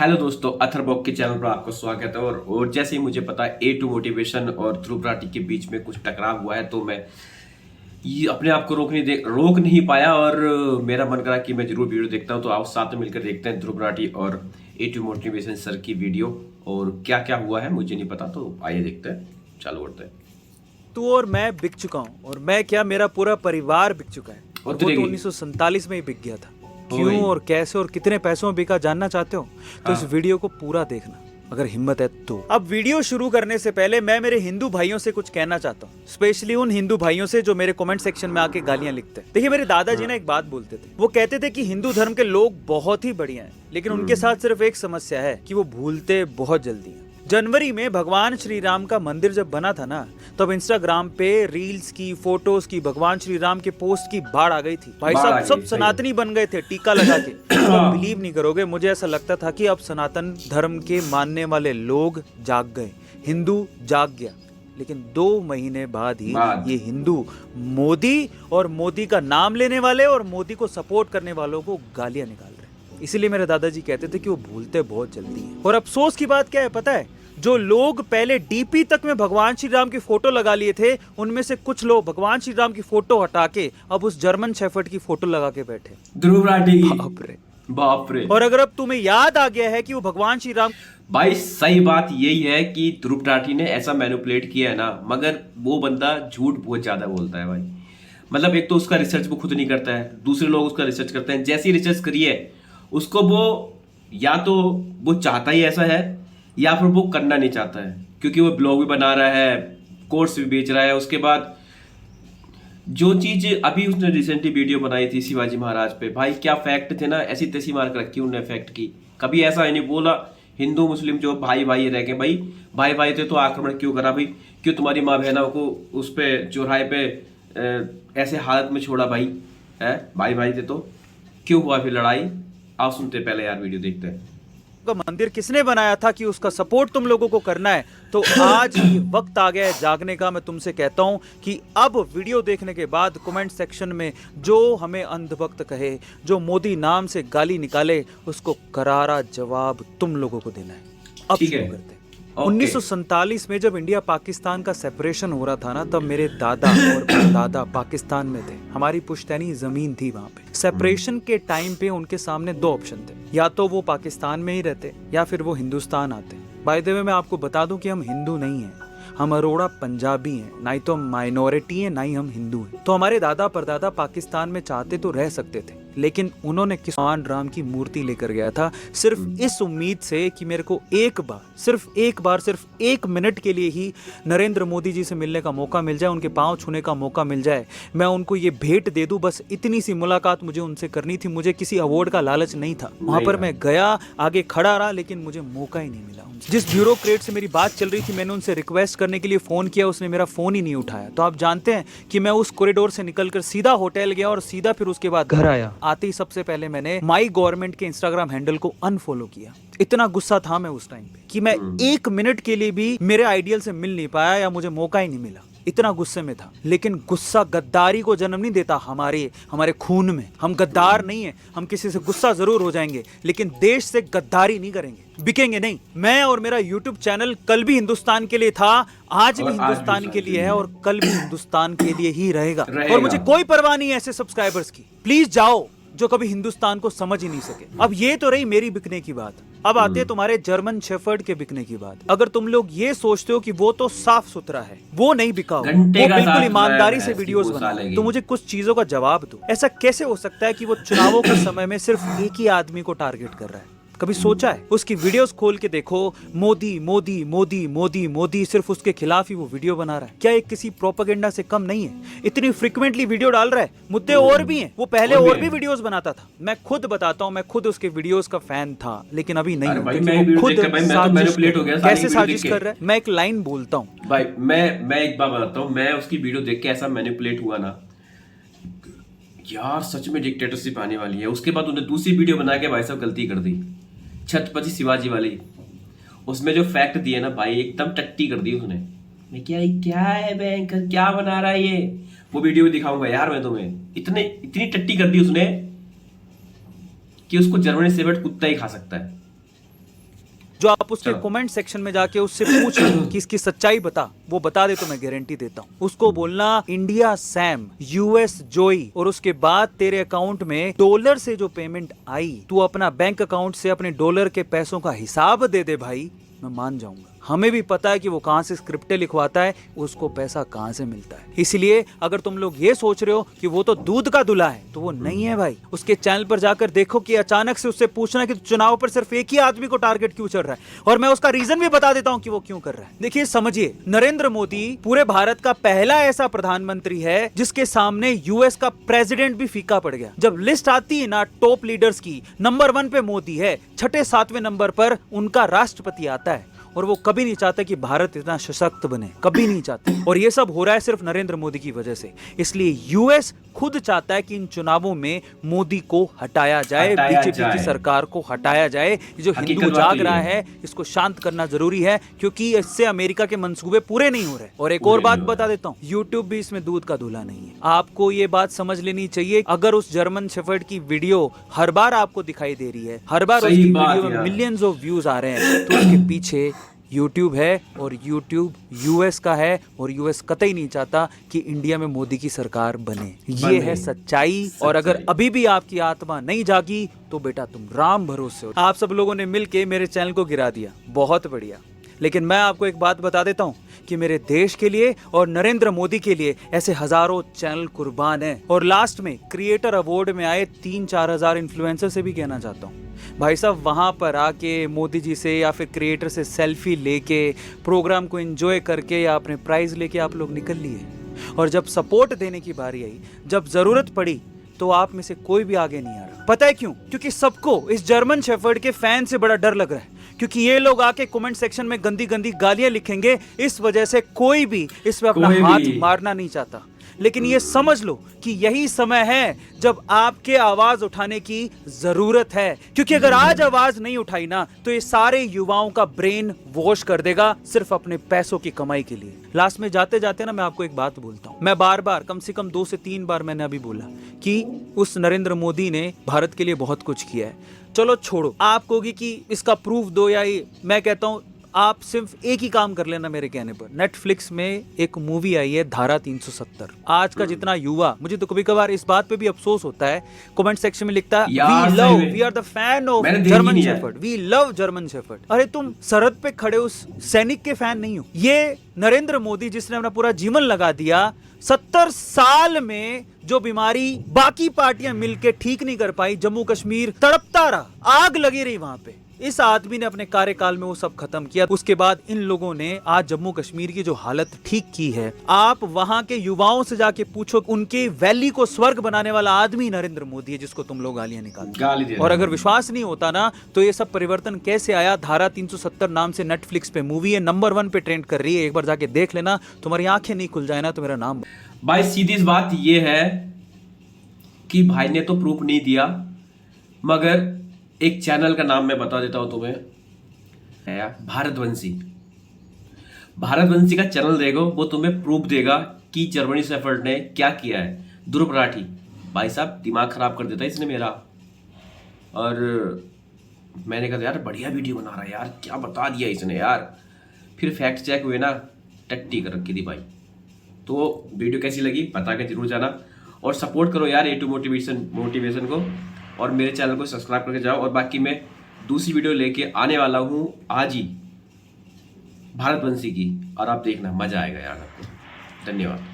Hello दोस्तों, अथर्वॉक के channel पर आपका स्वागत है। और जैसे ही मुझे पता है A2 मोटिवेशन और ध्रुव राठी के बीच में कुछ टकराव हुआ है, तो मैं ये अपने आप को रोक नहीं पाया और मेरा मन करा कि मैं जरूर वीडियो देखता हूं। तो आओ साथ में मिलकर देखते हैं ध्रुव राठी और A2 मोटिवेशन सर की वीडियो। और क्या क्या हुआ है मुझे नहीं पता, तो आइए देखते हैं, चालू करते हैं। तू और मैं बिक चुका हूँ, और मैं क्या, मेरा पूरा परिवार बिक चुका है। और वो तो 1947 में ही बिक गया था। क्यों और कैसे और कितने पैसों में बिका, जानना चाहते हो तो इस वीडियो को पूरा देखना अगर हिम्मत है तो। अब वीडियो शुरू करने से पहले मैं मेरे हिंदू भाइयों से कुछ कहना चाहता हूँ, स्पेशली उन हिंदू भाइयों से जो मेरे कमेंट सेक्शन में आके गालियां लिखते हैं। देखिए, मेरे दादाजी ना एक बात बोलते थे। वो कहते थे कि हिंदू धर्म के लोग बहुत ही बढ़िया हैं, लेकिन उनके साथ सिर्फ एक समस्या है कि वो भूलते बहुत जल्दी हैं। जनवरी में भगवान श्री राम का मंदिर जब बना था ना, तब इंस्टाग्राम पे रील्स की, फोटोज की, भगवान श्री राम के पोस्ट की बाढ़ आ गई थी। भाई साहब सब सनातनी बन गए थे टीका लगा के। तो आप बिलीव नहीं करोगे, मुझे ऐसा लगता था कि अब सनातन धर्म के मानने वाले लोग जाग गए, हिंदू जाग गया। लेकिन 2 महीने बाद ही ये हिंदू मोदी और मोदी का नाम लेने वाले और मोदी को सपोर्ट करने वालों को गालियां निकाल रहे। इसीलिए मेरे दादाजी कहते थे कि वो भूलते बहुत जल्दी हैं। और अफसोस की बात क्या है पता है, जो लोग पहले डीपी तक में भगवान श्री राम की फोटो लगा लिए थे, उनमें से कुछ लोग भगवान श्री राम की फोटो हटा के अब उस जर्मन शेफर्ड की फोटो लगा के बैठे। ध्रुव राठी, बाप रे। और अगर अब तुम्हें याद आ गया है कि वो भगवान श्री राम, भाई सही बात यही है कि ध्रुव राठी ने ऐसा मैनिपुलेट किया है ना, मगर वो बंदा झूठ बहुत ज्यादा बोलता है भाई। मतलब एक तो उसका रिसर्च वो खुद नहीं करता है, दूसरे लोग उसका रिसर्च करते हैं। जैसी रिसर्च करी है उसको, वो या तो वो चाहता ही ऐसा है या फिर वो करना नहीं चाहता है, क्योंकि वो ब्लॉग भी बना रहा है, कोर्स भी बेच रहा है। उसके बाद जो चीज अभी उसने रिसेंटली वीडियो बनाई थी शिवाजी महाराज पे, भाई क्या फैक्ट थे ना, ऐसी तैसी मार कर रखी उन्होंने फैक्ट की। कभी ऐसा ही नहीं बोला हिंदू मुस्लिम जो भाई भाई रह गए। भाई भाई भाई थे तो आक्रमण क्यों करा भाई? क्यों तुम्हारी माँ बहनों को उस पे चौराहे पे ऐसे हालत में छोड़ा भाई? है भाई भाई थे तो क्यों हुआ फिर लड़ाई? आओ सुनते पहले यार, वीडियो देखते हैं। का मंदिर किसने बनाया था कि उसका सपोर्ट तुम लोगों को करना है? तो आज ये वक्त आ गया है जागने का। मैं तुमसे कहता हूं कि अब वीडियो देखने के बाद कमेंट सेक्शन में जो हमें अंधभक्त कहे, जो मोदी नाम से गाली निकाले, उसको करारा जवाब तुम लोगों को देना है। अब शुरू करते हैं। 1947 में जब इंडिया पाकिस्तान का सेपरेशन हो रहा था ना, तब मेरे दादा और दादा पाकिस्तान में थे। हमारी पुश्तैनी जमीन थी वहां पे। सेपरेशन के टाइम पे उनके सामने 2 ऑप्शन थे, या तो वो पाकिस्तान में ही रहते या फिर वो हिंदुस्तान आते। बाय द वे मैं आपको बता दूं कि हम हिंदू नहीं हैं, हम अरोड़ा पंजाबी हैं। ना ही तो हम माइनॉरिटी हैं, ना ही हम हिंदू हैं। तो हमारे दादा परदादा पाकिस्तान में चाहते तो रह सकते थे, लेकिन उन्होंने भगवान राम की मूर्ति लेकर गया था, सिर्फ इस उम्मीद से कि मेरे को एक बार, सिर्फ 1 मिनट के लिए ही नरेंद्र मोदी जी से मिलने का मौका मिल जाए, उनके पांव छूने का मौका मिल जाए, मैं उनको ये भेंट दे दूं। बस इतनी सी मुलाकात मुझे उनसे करनी थी। मुझे किसी अवार्ड का लालच नहीं था। वहां पर मैं गया, आगे खड़ा रहा, लेकिन मुझे मौका ही नहीं मिला। जिस ब्यूरोक्रेट से मेरी बात चल रही थी, मैंने उनसे रिक्वेस्ट करने के लिए फोन किया, उसने मेरा फोन ही नहीं उठाया। तो आप जानते हैं कि मैं उस कॉरिडोर से निकलकर सीधा होटल गया और सीधा फिर उसके बाद घर आया। आते ही सबसे पहले मैंने माई गवर्नमेंट के इंस्टाग्राम हैंडल को अनफॉलो किया। इतना गुस्सा था मैं उस टाइम पे कि मैं 1 मिनट के लिए भी मेरे आइडियल से मिल नहीं पाया या मुझे मौका ही नहीं मिला। इतना गुस्से में था। लेकिन गुस्सा गद्दारी को जन्म नहीं देता। हमारे खून में हम गद्दार नहीं है। हम किसी से गुस्सा जरूर हो जाएंगे, लेकिन देश से गद्दारी नहीं करेंगे, बिकेंगे नहीं। मैं और मेरा यूट्यूब चैनल कल भी हिंदुस्तान के लिए था, आज भी हिंदुस्तान के लिए है और कल भी हिंदुस्तान के लिए ही रहेगा। और मुझे कोई परवाह नहीं है ऐसे सब्सक्राइबर्स की। प्लीज जाओ जो कभी हिंदुस्तान को समझ ही नहीं सके। अब ये तो रही मेरी बिकने की बात। अब आते हैं तुम्हारे जर्मन शेफर्ड के बिकने की बात। अगर तुम लोग ये सोचते हो कि वो तो साफ सुथरा है, वो नहीं बिका हो, वो बिल्कुल ईमानदारी से वीडियोस बना, तो मुझे कुछ चीजों का जवाब दो। ऐसा कैसे हो सकता है कि वो चुनावों के समय में सिर्फ एक ही आदमी को टारगेट कर रहा है? कभी सोचा है? उसकी वीडियोस खोल के देखो, मोदी मोदी मोदी मोदी मोदी, सिर्फ उसके खिलाफ ही वो वीडियो बना रहा है। क्या ये किसी प्रोपेगेंडा से कम नहीं है? इतनी फ्रीक्वेंटली वीडियो डाल रहा है। मुद्दे और भी हैं, वो पहले और भी वीडियोस बनाता था। मैं खुद बताता हूँ, मैं खुद उसके वीडियोस का फैन था, लेकिन अभी नहीं हूं, क्योंकि वो खुद कैसे साजिश कर रहा है। मैं एक लाइन बोलता हूँ भाई, मैं एक बात बताता हूँ। मैं उसकी वीडियो देख के ऐसा मैनिपुलेट हुआ ना यार, सच में डिक्टेटरशिप आने वाली है। उसके बाद उन्हें दूसरी वीडियो बना के भाई साहब गलती कर दी, छत्रपति शिवाजी वाली। उसमें जो फैक्ट दिए ना भाई, एकदम टट्टी कर दी उसने। मैं क्या है बैंकर, क्या बना रहा है ये? वो वीडियो भी दिखाऊंगा यार मैं तुम्हें। इतनी टट्टी कर दी उसने कि उसको जर्मनी शेफर्ड कुत्ता ही खा सकता है। जो आप उसके चलो। कमेंट सेक्शन में जाके उससे पूछ कि इसकी सच्चाई बता, वो बता दे तो मैं गारंटी देता हूँ। उसको बोलना इंडिया सैम, यूएस जोई, और उसके बाद तेरे अकाउंट में डॉलर से जो पेमेंट आई, तू अपना बैंक अकाउंट से अपने डॉलर के पैसों का हिसाब दे दे भाई, मैं मान जाऊंगा। हमें भी पता है कि वो कहां से स्क्रिप्टें लिखवाता है, उसको पैसा कहां से मिलता है। इसलिए अगर तुम लोग ये सोच रहे हो कि वो तो दूध का दूल्हा है, तो वो नहीं है भाई। उसके चैनल पर जाकर देखो कि अचानक से उससे पूछना कि चुनाव पर सिर्फ एक ही आदमी को टारगेट क्यों चल रहा है, और मैं उसका रीजन भी बता देता हूं कि वो क्यों कर रहा है। देखिए, समझिए, नरेंद्र मोदी पूरे भारत का पहला ऐसा प्रधानमंत्री है जिसके सामने यूएस का प्रेसिडेंट भी फीका पड़ गया। जब लिस्ट आती है ना टॉप लीडर्स की, नंबर 1 पे मोदी है, 6-7वें नंबर पर उनका राष्ट्रपति आता है, और वो कभी नहीं चाहता कि भारत इतना सशक्त बने, कभी नहीं चाहते। और ये सब हो रहा है सिर्फ नरेंद्र मोदी की वजह से। इसलिए यूएस खुद चाहता है कि इन चुनावों में मोदी को हटाया जाए, बीजेपी की सरकार को हटाया जाए। ये जो हिंदू जाग रहा है, इसको शांत करना जरूरी है, क्योंकि इससे अमेरिका के मंसूबे पूरे नहीं हो रहे। और एक और बात बता देता हूँ, यूट्यूब भी इसमें दूध का दूल्हा नहीं है। आपको ये बात समझ लेनी चाहिए। अगर उस जर्मन शेफर्ड की वीडियो हर बार आपको दिखाई दे रही है, हर बार उसकी वीडियो में मिलियंस ऑफ व्यूज आ रहे हैं, तो उसके पीछे YouTube है, और YouTube यूएस का है, और यूएस कतई नहीं चाहता कि इंडिया में मोदी की सरकार बने। ये है सच्चाई। और अगर अभी भी आपकी आत्मा नहीं जागी तो बेटा तुम राम भरोसे हो। आप सब लोगों ने मिलके मेरे चैनल को गिरा दिया, बहुत बढ़िया। लेकिन मैं आपको एक बात बता देता हूँ कि मेरे देश के लिए और नरेंद्र मोदी के लिए ऐसे हजारों चैनल कुर्बान हैं। और लास्ट में क्रिएटर अवार्ड में आए 3-4 हजार इन्फ्लुएंसर से भी कहना चाहता हूँ, भाई साहब, वहां पर आके मोदी जी से या फिर क्रिएटर से सेल्फी लेके, प्रोग्राम को एंजॉय करके या अपने प्राइज लेके आप लोग निकल लिए। और जब सपोर्ट देने की बारी आई, जब जरूरत पड़ी, तो आप में से कोई भी आगे नहीं आ रहा। पता है क्यों? क्योंकि सबको इस जर्मन शेफर्ड के फैन से बड़ा डर लग रहा है, क्योंकि ये लोग आके कमेंट सेक्शन में गंदी गंदी गालियां लिखेंगे। इस वजह से कोई भी इस पे अपना हाथ मारना नहीं चाहता। लेकिन ये समझ लो कि यही समय है जब आपके आवाज उठाने की जरूरत है, क्योंकि अगर आज आवाज नहीं उठाई ना, तो ये सारे युवाओं का ब्रेन वॉश कर देगा सिर्फ अपने पैसों की कमाई के लिए। लास्ट में जाते जाते ना मैं आपको एक बात बोलता हूँ। मैं बार बार, कम से कम 2 से 3 बार मैंने अभी बोला कि उस नरेंद्र मोदी ने भारत के लिए बहुत कुछ किया है। चलो छोड़ो, आप कहोगे कि इसका प्रूफ दो, या मैं कहता हूँ आप सिर्फ एक ही काम कर लेना मेरे कहने पर। नेटफ्लिक्स में एक मूवी आई है धारा 370। आज का जितना युवा, मुझे तो कभी कभार इस बात पे भी अफसोस होता है, कमेंट सेक्शन में लिखता है we are the fan of German shepherd, we love German shepherd. अरे तुम सरहद पे खड़े उस सैनिक के फैन नहीं हो। ये नरेंद्र मोदी जिसने अपना पूरा जीवन लगा दिया, 70 साल में जो बीमारी बाकी पार्टियां मिलके ठीक नहीं कर पाई, जम्मू कश्मीर तड़पता रहा, आग लगी रही वहां पे, इस आदमी ने अपने कार्यकाल में वो सब खत्म किया। उसके बाद इन लोगों ने आज जम्मू कश्मीर की जो हालत ठीक की है, आप वहां के युवाओं से जाके पूछो, उनके वैली को स्वर्ग बनाने वाला आदमी नरेंद्र मोदी है, जिसको तुम लोग गालियां निकालते। और अगर विश्वास नहीं होता ना, तो ये सब परिवर्तन कैसे आया? धारा 370 नाम से नेटफ्लिक्स पे मूवी है, नंबर 1 पे ट्रेंड कर रही है। एक बार जाके देख लेना, तुम्हारी आंखें नहीं खुल जाए ना तो मेरा नाम। भाई सीधी सी बात ये है कि भाई ने तो प्रूफ नहीं दिया, मगर एक चैनल का नाम मैं बता देता हूं तुम्हें, है भारतवंशी। भारतवंशी का चैनल देखो, वो तुम्हें प्रूफ देगा कि जर्मनी शेफर्ड ने क्या किया है। ध्रुव राठी भाई साहब दिमाग खराब कर देता है इसने मेरा। और मैंने कहा यार बढ़िया वीडियो बना रहा है यार, क्या बता दिया इसने यार। फिर फैक्ट चेक हुए ना, टट्टी कर रखी थी भाई। तो वीडियो कैसी लगी बता के जरूर जाना, और सपोर्ट करो यार A2 मोटिवेशन को, और मेरे चैनल को सब्सक्राइब करके जाओ। और बाकी मैं दूसरी वीडियो लेके आने वाला हूँ आज ही भारतवंशी की, और आप देखना मजा आएगा यार आपको। धन्यवाद।